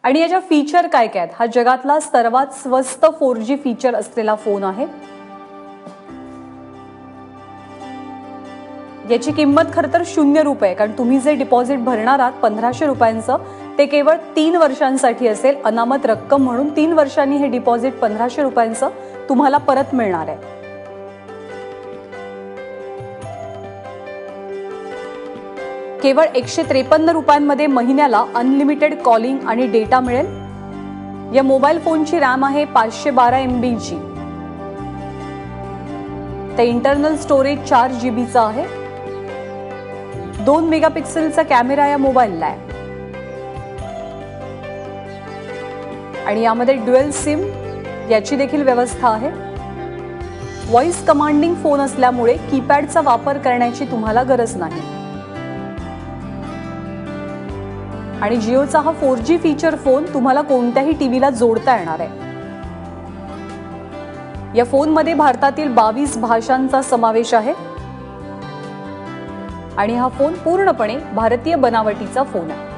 आणि याच्या फीचर काय काय आहेत? हा जगातला सर्वात स्वस्त 4G फीचर असलेला फोन आहे। याची किंमत खरं तर 0 रुपये, कारण तुम्ही जे डिपॉझिट भरणार आहात 1500 रुपयांचं ते केवळ 3 वर्षांसाठी असेल, अनामत रक्कम म्हणून 3 वर्षांनी हे डिपॉझिट 1500 रुपयांचं तुम्हाला परत मिळणार आहे। केवळ 153 रुपयांमध्ये महिन्याला अनलिमिटेड कॉलिंग आणि डेटा मिळेल। या मोबाईल फोनची रॅम आहे 512 MB ची। ते इंटरनल स्टोरेज 4 GB चा आहे। 2 मेगापिक्सेलचा कॅमेरा या मोबाईलला आहे आणि यामध्ये ड्युअल सिम याची देखील व्यवस्था आहे। व्हॉइस कमांडिंग फोन असल्यामुळे कीपॅडचा वापर करण्याची तुम्हाला गरज नाही आणि जिओचा हा 4G फीचर फोन तुम्हाला कोणत्याही टीव्हीला जोडता येणार आहे। या फोनमध्ये भारतातील 22 भाषांचा समावेश आहे आणि हा फोन पूर्णपणे भारतीय बनावटीचा फोन आहे।